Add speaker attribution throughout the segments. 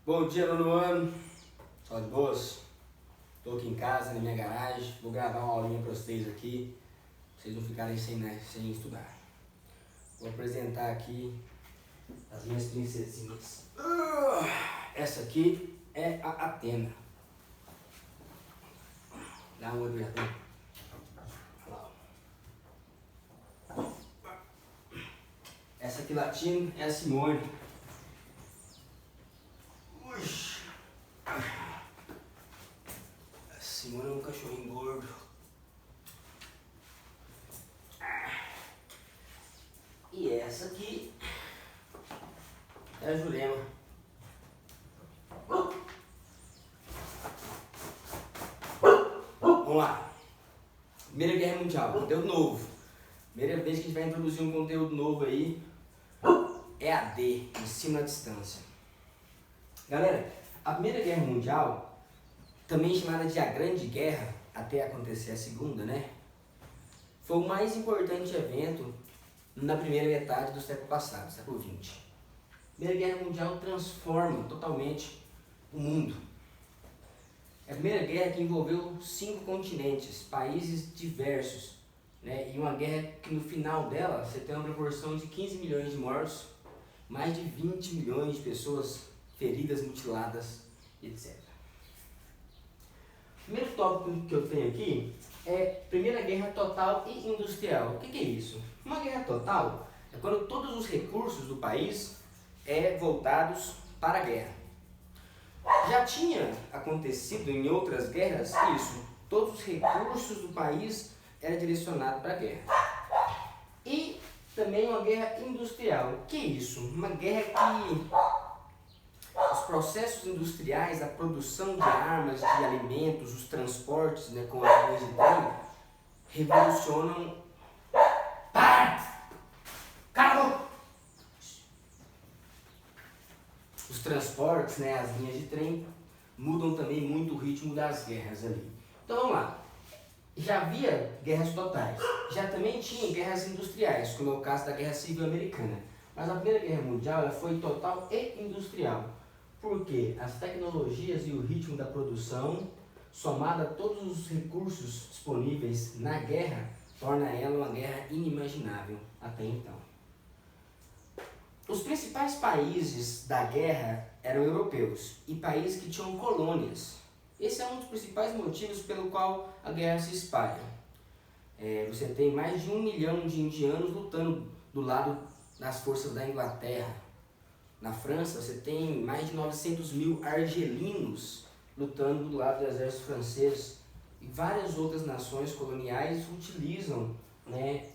Speaker 1: Bom dia, nono ano. Só de boas? Tô aqui em casa, na minha garagem. Vou gravar uma aulinha para vocês aqui, pra vocês não ficarem sem estudar. Vou apresentar aqui as minhas princesinhas. Essa aqui é a Atena. Dá um olho, Atena. Essa aqui latina é a Simone. A Simone é um cachorrinho gordo. E essa aqui é a Jurema. Vamos lá. Primeira Guerra Mundial, conteúdo novo. Primeira vez que a gente vai introduzir um conteúdo novo aí. EAD, ensino à distância. Galera, a Primeira Guerra Mundial, também chamada de a Grande Guerra, até acontecer a Segunda, né? Foi o mais importante evento na primeira metade do século passado, século XX. A Primeira Guerra Mundial transforma totalmente o mundo. É a primeira guerra que envolveu 5 continentes, países diversos, né? E uma guerra que no final dela você tem uma proporção de 15 milhões de mortos, mais de 20 milhões de pessoas feridas, mutiladas, etc. O primeiro tópico que eu tenho aqui é Primeira Guerra Total e Industrial. O que é isso? Uma guerra total é quando todos os recursos do país voltados para a guerra. Já tinha acontecido em outras guerras isso, todos os recursos do país eram direcionados para a guerra. E também uma guerra industrial. O que é isso? Uma guerra que os processos industriais, a produção de armas, de alimentos, os transportes, né, com as linhas de trem, revolucionam. Os transportes, né, as linhas de trem, mudam também muito o ritmo das guerras ali. Então vamos lá. Já havia guerras totais, já também tinha guerras industriais, como é o caso da Guerra Civil Americana. Mas a Primeira Guerra Mundial ela foi total e industrial, porque as tecnologias e o ritmo da produção, somado a todos os recursos disponíveis na guerra, torna ela uma guerra inimaginável até então. Os principais países da guerra eram europeus e países que tinham colônias. Esse é um dos principais motivos pelo qual a guerra se espalha. Você tem mais de 1 milhão de indianos lutando do lado das forças da Inglaterra. Na França, você tem mais de 900 mil argelinos lutando do lado do exército francês. E várias outras nações coloniais utilizam, né,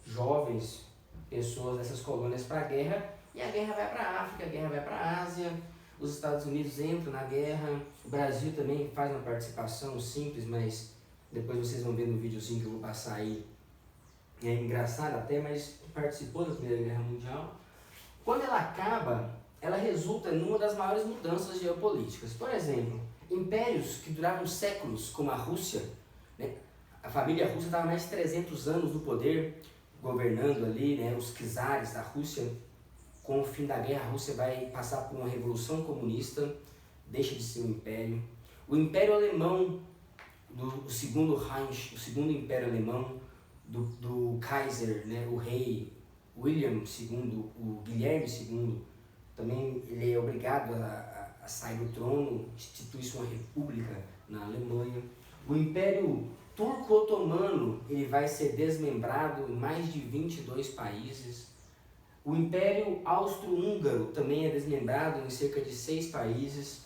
Speaker 1: jovens, pessoas dessas colônias para a guerra. E a guerra vai para a África, a guerra vai para a Ásia. Os Estados Unidos entram na guerra, o Brasil também faz uma participação simples, mas depois vocês vão ver no videozinho que eu vou passar aí. É engraçado até, mas participou da Primeira Guerra Mundial. Quando ela acaba, ela resulta numa das maiores mudanças geopolíticas. Por exemplo, impérios que duravam séculos, como a Rússia, né? A família russa estava mais de 300 anos no poder, governando ali, né, os czares da Rússia. Com o fim da guerra, a Rússia vai passar por uma revolução comunista, deixa de ser um império. O Império Alemão, do Segundo Reich, o Segundo Império Alemão, do Kaiser, né, o rei William II, o Guilherme II, também ele é obrigado a sair do trono, institui-se uma república na Alemanha. O Império Turco-Otomano, ele vai ser desmembrado em mais de 22 países. O Império Austro-Húngaro também é desmembrado em cerca de 6 países.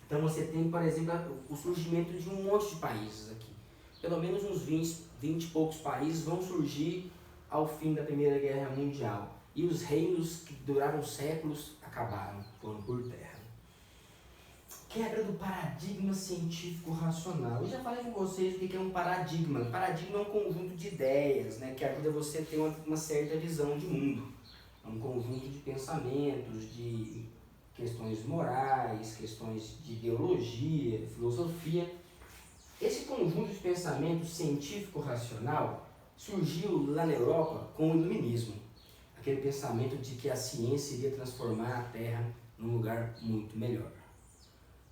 Speaker 1: Então você tem, por exemplo, o surgimento de um monte de países aqui. Pelo menos uns 20 e poucos países vão surgir ao fim da Primeira Guerra Mundial. E os reinos que duraram séculos acabaram, foram por terra. Quebra do paradigma científico racional. Eu já falei com vocês o que é um paradigma. Paradigma é um conjunto de ideias, né, que ajuda você a ter uma certa visão de mundo. É um conjunto de pensamentos, de questões morais, questões de ideologia, filosofia. Esse conjunto de pensamento científico-racional surgiu lá na Europa com o Iluminismo. Aquele pensamento de que a ciência iria transformar a Terra num lugar muito melhor.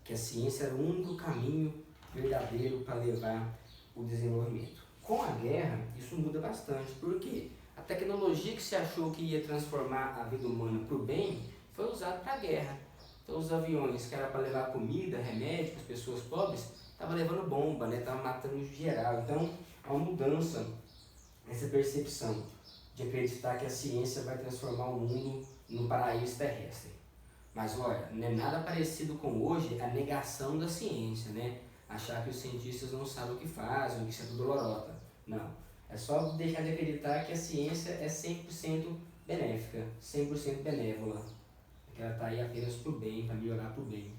Speaker 1: Que a ciência era o único caminho verdadeiro para levar o desenvolvimento. Com a guerra, isso muda bastante, porque a tecnologia que se achou que ia transformar a vida humana para o bem foi usada para a guerra. Então os aviões que eram para levar comida, remédio para as pessoas pobres, estavam levando bomba, né? Estavam matando geral. Então há uma mudança nessa percepção de acreditar que a ciência vai transformar o mundo num paraíso terrestre. Mas olha, não é nada parecido com hoje a negação da ciência, né? Achar que os cientistas não sabem o que fazem, que isso é tudo lorota. Não. É só deixar de acreditar que a ciência é 100% benéfica, 100% benévola. Que ela está aí apenas para o bem, para melhorar para o bem.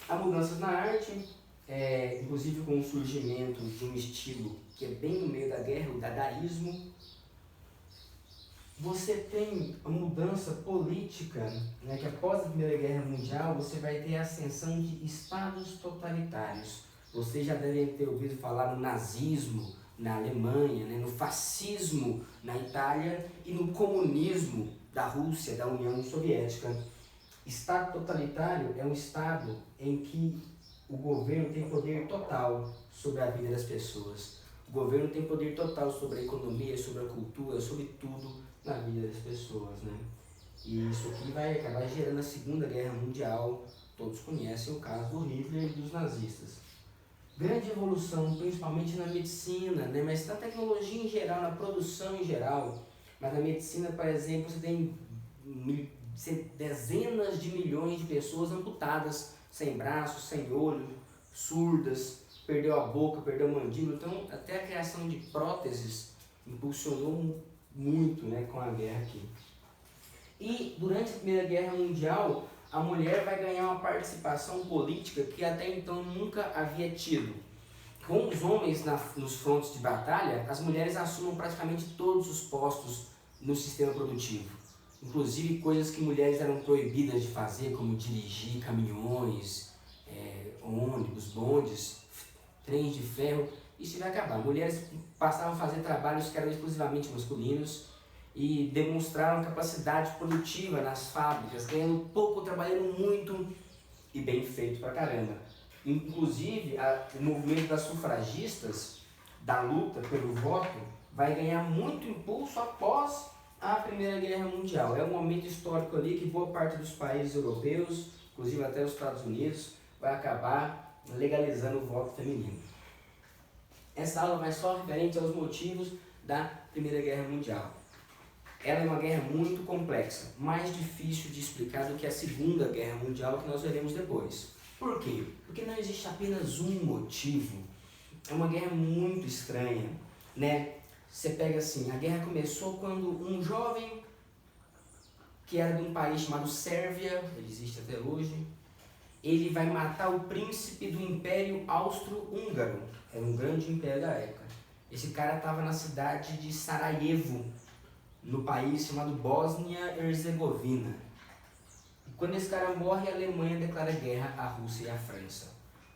Speaker 1: Há mudanças na arte, inclusive com o surgimento de um estilo que é bem no meio da guerra, o dadaísmo. Você tem a mudança política, né, que após a Primeira Guerra Mundial você vai ter a ascensão de estados totalitários. Vocês já devem ter ouvido falar no nazismo na Alemanha, né, no fascismo na Itália e no comunismo da Rússia, da União Soviética. Estado totalitário é um estado em que o governo tem poder total sobre a vida das pessoas. O governo tem poder total sobre a economia, sobre a cultura, sobre tudo na vida das pessoas, né? E isso aqui vai acabar gerando a Segunda Guerra Mundial. Todos conhecem o caso do Hitler e dos nazistas. Grande evolução, principalmente na medicina, né? Mas na tecnologia em geral, na produção em geral. Mas na medicina, por exemplo, você tem dezenas de milhões de pessoas amputadas, sem braço, sem olho, surdas, perdeu a boca, perdeu a mandíbula. Então, até a criação de próteses impulsionou muito, né, com a guerra aqui. E durante a Primeira Guerra Mundial, a mulher vai ganhar uma participação política que até então nunca havia tido. Com os homens nos frontes de batalha, as mulheres assumem praticamente todos os postos no sistema produtivo. Inclusive coisas que mulheres eram proibidas de fazer, como dirigir caminhões, ônibus, bondes, trens de ferro. Isso vai acabar. Mulheres passavam a fazer trabalhos que eram exclusivamente masculinos e demonstraram capacidade produtiva nas fábricas, ganhando pouco, trabalhando muito e bem feito pra caramba. Inclusive, o movimento das sufragistas, da luta pelo voto, vai ganhar muito impulso após a Primeira Guerra Mundial. É um momento histórico ali que boa parte dos países europeus, inclusive até os Estados Unidos, vai acabar legalizando o voto feminino. Essa aula vai só referente aos motivos da Primeira Guerra Mundial. Ela é uma guerra muito complexa, mais difícil de explicar do que a Segunda Guerra Mundial, que nós veremos depois. Por quê? Porque não existe apenas um motivo. É uma guerra muito estranha, né? Você pega assim, a guerra começou quando um jovem que era de um país chamado Sérvia, ele existe até hoje, ele vai matar o príncipe do Império Austro-Húngaro. Era um grande império da época. Esse cara estava na cidade de Sarajevo, no país chamado Bósnia-Herzegovina. E quando esse cara morre, a Alemanha declara guerra à Rússia e à França.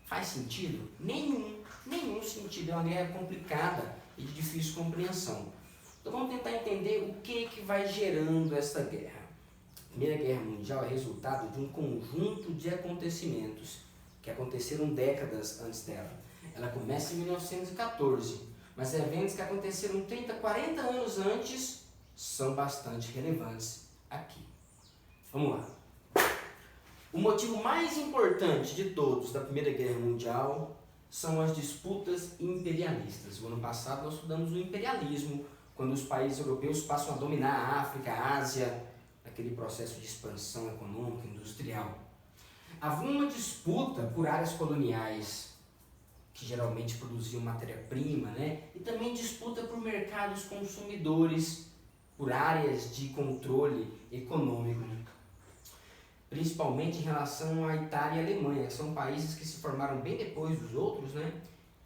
Speaker 1: Faz sentido? Nenhum sentido. É uma guerra complicada e de difícil compreensão. Então vamos tentar entender o que vai gerando essa guerra. A Primeira Guerra Mundial é resultado de um conjunto de acontecimentos que aconteceram décadas antes dela. Ela começa em 1914, mas eventos que aconteceram 30, 40 anos antes são bastante relevantes aqui. Vamos lá. O motivo mais importante de todos da Primeira Guerra Mundial são as disputas imperialistas. No ano passado nós estudamos o imperialismo, quando os países europeus passam a dominar a África, a Ásia, aquele processo de expansão econômica, industrial. Havia uma disputa por áreas coloniais, que geralmente produziam matéria-prima, né? E também disputa por mercados consumidores, por áreas de controle econômico, principalmente em relação à Itália e à Alemanha, que são países que se formaram bem depois dos outros, né?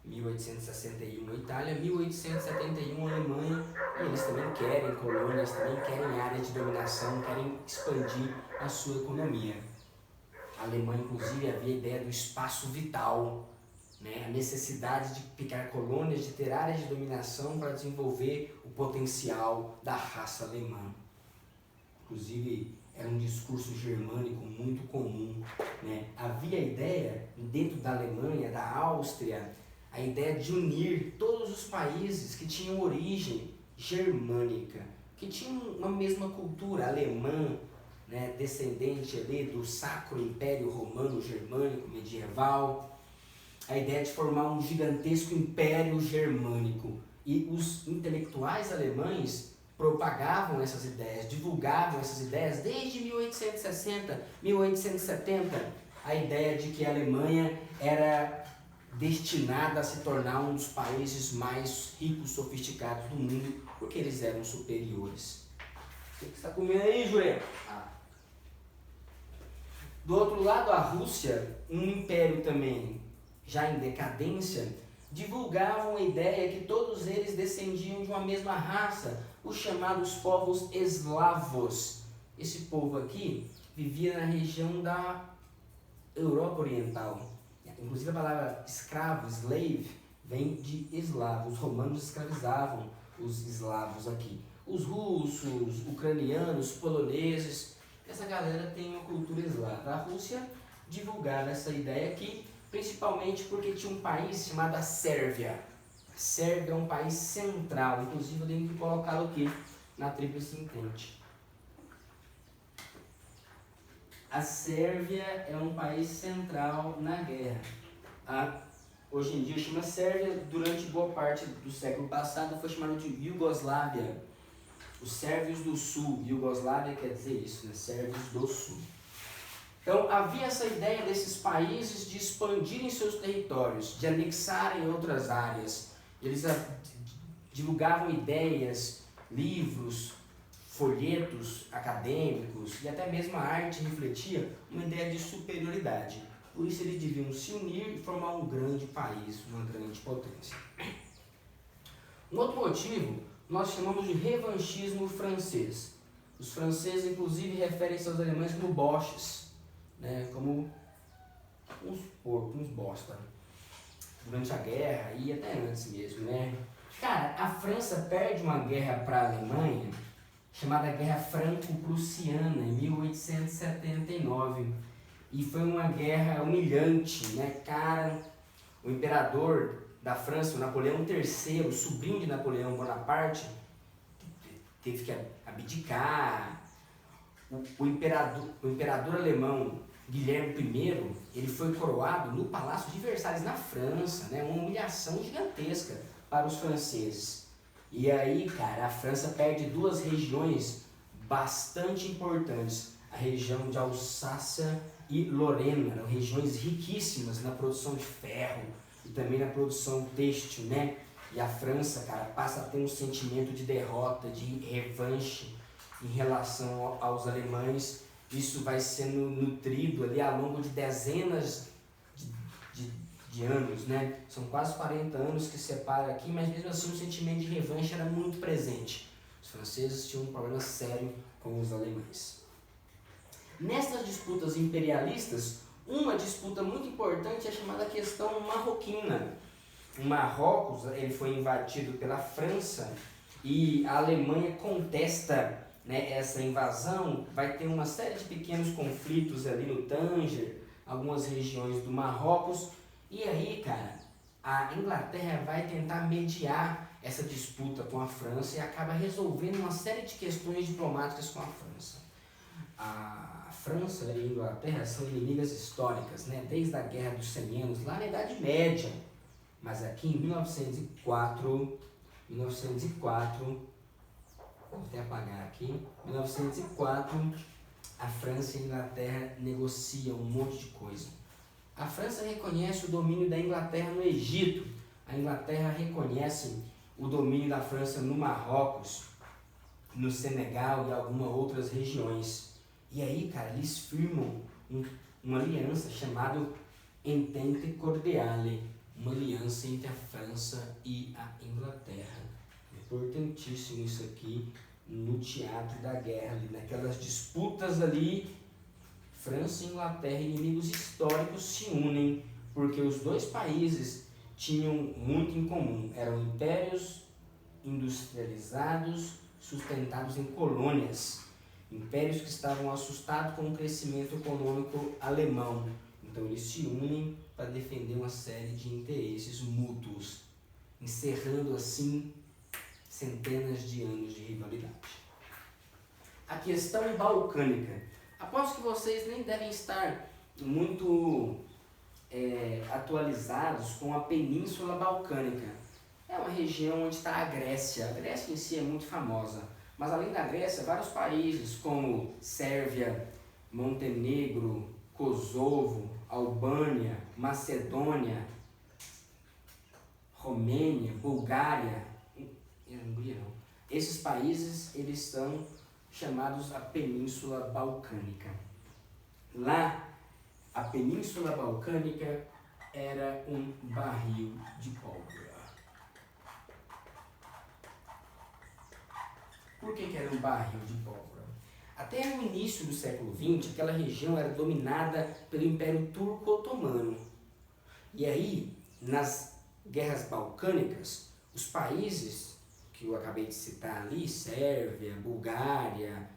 Speaker 1: 1861 a Itália, 1871 a Alemanha, e eles também querem colônias, também querem áreas de dominação, querem expandir a sua economia. A Alemanha, inclusive, havia a ideia do espaço vital, né? A necessidade de criar colônias, de ter áreas de dominação para desenvolver o potencial da raça alemã. inclusive era um discurso germânico muito comum, né? Havia a ideia, dentro da Alemanha, da Áustria, a ideia de unir todos os países que tinham origem germânica, que tinham uma mesma cultura alemã, né? Descendente ali do Sacro Império Romano Germânico medieval, a ideia de formar um gigantesco império germânico. E os intelectuais alemães propagavam essas ideias, divulgavam essas ideias desde 1860, 1870, a ideia de que a Alemanha era destinada a se tornar um dos países mais ricos, sofisticados do mundo, porque eles eram superiores. O que você está comendo aí, Jurema? Do outro lado, a Rússia, um império também já em decadência, divulgavam a ideia que todos eles descendiam de uma mesma raça, os chamados povos eslavos. Esse povo aqui vivia na região da Europa Oriental. Inclusive a palavra escravo, slave, vem de eslavo. Os romanos escravizavam os eslavos aqui. Os russos, ucranianos, poloneses, essa galera tem uma cultura eslava. A Rússia divulgava essa ideia aqui, principalmente porque tinha um país chamado Sérvia. A Sérvia é um país central, inclusive eu tenho que colocá-lo aqui na tríplice entente. A Sérvia é um país central na guerra. Hoje em dia chama Sérvia, durante boa parte do século passado foi chamado de Iugoslávia. Os sérvios do sul, Iugoslávia quer dizer isso, né? Sérvios do sul. Então havia essa ideia desses países de expandirem seus territórios, de anexarem outras áreas. Eles divulgavam ideias, livros, folhetos acadêmicos e até mesmo a arte refletia uma ideia de superioridade. Por isso eles deviam se unir e formar um grande país, uma grande potência. Um outro motivo nós chamamos de revanchismo francês. Os franceses inclusive referem-se aos alemães como boches, né, como uns porcos, uns bosta, durante a guerra e até antes mesmo, né? Cara, a França perde uma guerra para a Alemanha, chamada Guerra Franco-Prussiana, em 1879, e foi uma guerra humilhante, né? Cara, o imperador da França, o Napoleão III, sobrinho de Napoleão Bonaparte, teve que abdicar. O imperador alemão Guilherme I, ele foi coroado no Palácio de Versalhes, na França, né? Uma humilhação gigantesca para os franceses. E aí, cara, a França perde duas regiões bastante importantes, a região de Alsácia e Lorena, eram regiões riquíssimas na produção de ferro e também na produção têxtil, né? E a França, cara, passa a ter um sentimento de derrota, de revanche em relação aos alemães. Isso vai sendo nutrido ali ao longo de dezenas de anos, né? São quase 40 anos que separa aqui, mas mesmo assim o sentimento de revanche era muito presente. Os franceses tinham um problema sério com os alemães. Nessas disputas imperialistas, uma disputa muito importante é chamada questão marroquina. O Marrocos, ele foi invadido pela França e a Alemanha contesta, né, essa invasão. Vai ter uma série de pequenos conflitos ali no Tanger, algumas regiões do Marrocos. E aí, cara, a Inglaterra vai tentar mediar essa disputa com a França e acaba resolvendo uma série de questões diplomáticas com a França. A França e a Inglaterra são inimigas históricas, né? Desde a Guerra dos 100 Anos, lá na Idade Média. Mas aqui em 1904, vou até apagar aqui, 1904, a França e a Inglaterra negociam um monte de coisa. A França reconhece o domínio da Inglaterra no Egito, a Inglaterra reconhece o domínio da França no Marrocos, no Senegal e algumas outras regiões. E aí, cara, eles firmam uma aliança chamada Entente Cordiale, uma aliança entre a França e a Inglaterra. É importantíssimo isso aqui no teatro da guerra, ali, naquelas disputas ali. França e Inglaterra, inimigos históricos, se unem porque os dois países tinham muito em comum. Eram impérios industrializados, sustentados em colônias. impérios que estavam assustados com o crescimento econômico alemão. Então eles se unem para defender uma série de interesses mútuos, encerrando assim centenas de anos de rivalidade. A questão balcânica. Aposto que vocês nem devem estar muito atualizados com a Península Balcânica. É uma região onde está a Grécia. A Grécia em si é muito famosa, mas além da Grécia, vários países como Sérvia, Montenegro, Kosovo, Albânia, Macedônia, Romênia, Bulgária, Hungria não. Esses países eles são chamados a Península Balcânica. Lá, a Península Balcânica era um barril de pólvora. Por que era um barril de pólvora? Até o início do século XX, aquela região era dominada pelo Império Turco-Otomano. E aí, nas guerras balcânicas, os países que eu acabei de citar ali, Sérvia, Bulgária,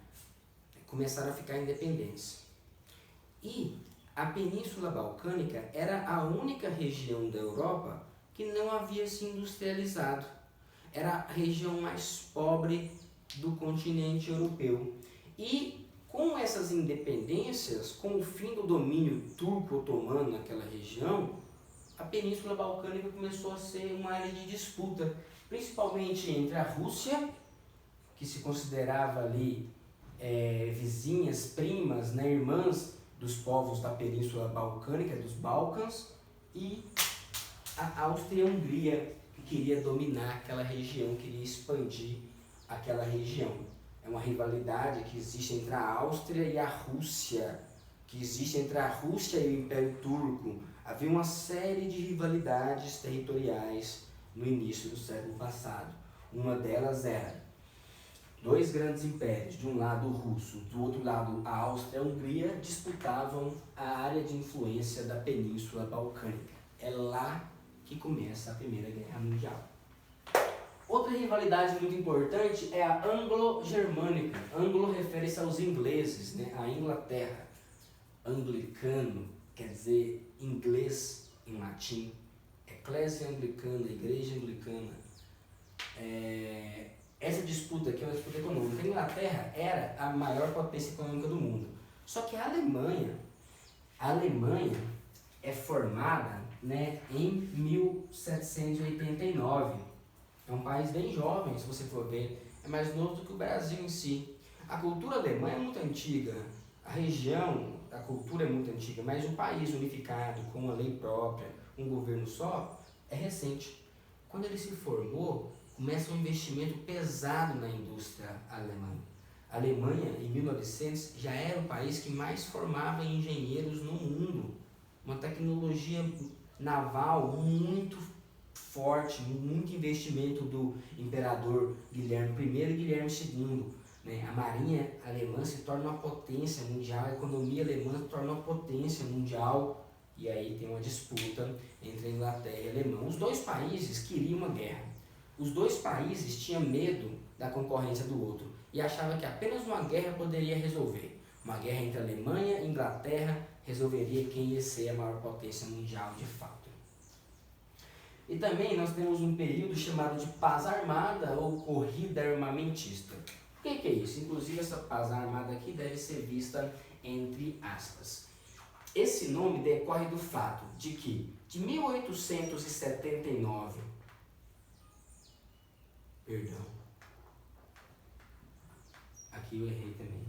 Speaker 1: começaram a ficar independentes. E a Península Balcânica era a única região da Europa que não havia se industrializado. Era a região mais pobre do continente europeu. E com essas independências, com o fim do domínio turco-otomano naquela região, a Península Balcânica começou a ser uma área de disputa, principalmente entre a Rússia, que se considerava ali vizinhas, primas, né, irmãs dos povos da Península Balcânica, dos Balcãs, e a Áustria-Hungria, que queria dominar aquela região, queria expandir aquela região. É uma rivalidade que existe entre a Áustria e a Rússia, que existe entre a Rússia e o Império Turco. Havia uma série de rivalidades territoriais no início do século passado. Uma delas era dois grandes impérios, de um lado o russo, do outro lado a Áustria-Hungria, disputavam a área de influência da Península Balcânica. É lá que começa a Primeira Guerra Mundial. Outra rivalidade muito importante é a anglo-germânica. Anglo refere-se aos ingleses, né? A Inglaterra. Anglicano quer dizer inglês em latim. Eclésia anglicana, igreja anglicana. Essa disputa aqui é uma disputa econômica. A Inglaterra era a maior potência econômica do mundo. Só que a Alemanha é formada, né, em 1789. É um país bem jovem, se você for ver, é mais novo do que o Brasil em si. A cultura alemã é muito antiga, a região, a cultura é muito antiga, mas o país unificado, com uma lei própria, um governo só, é recente. Quando ele se formou, começa um investimento pesado na indústria alemã. A Alemanha, em 1900, já era o país que mais formava engenheiros no mundo. Uma tecnologia naval muito forte, muito investimento do imperador Guilherme I e Guilherme II. Né? A marinha alemã se torna uma potência mundial, a economia alemã se torna uma potência mundial, e aí tem uma disputa entre a Inglaterra e a Alemanha. Os dois países queriam uma guerra. Os dois países tinham medo da concorrência do outro e achavam que apenas uma guerra poderia resolver. Uma guerra entre a Alemanha e a Inglaterra resolveria quem ia ser a maior potência mundial de fato. E também nós temos um período chamado de paz armada ou corrida armamentista. O que é isso? Inclusive essa paz armada aqui deve ser vista entre aspas. Esse nome decorre do fato de que de 1879, aqui eu errei também,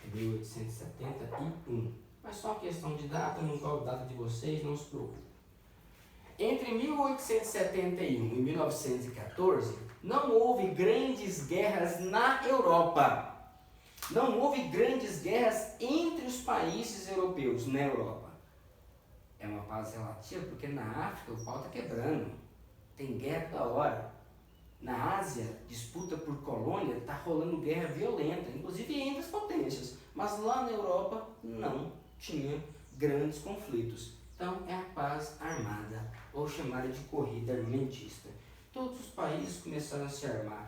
Speaker 1: é 1871, mas só questão de data, não coloco data de vocês, não se preocupe. Entre 1871 e 1914, não houve grandes guerras na Europa. Não houve grandes guerras entre os países europeus na Europa. É uma paz relativa porque na África o pau está quebrando. Tem guerra toda hora. Na Ásia, disputa por colônia, está rolando guerra violenta, inclusive entre as potências. Mas lá na Europa não tinha grandes conflitos. Então é a paz armada, ou chamada de corrida armamentista. Todos os países começaram a se armar.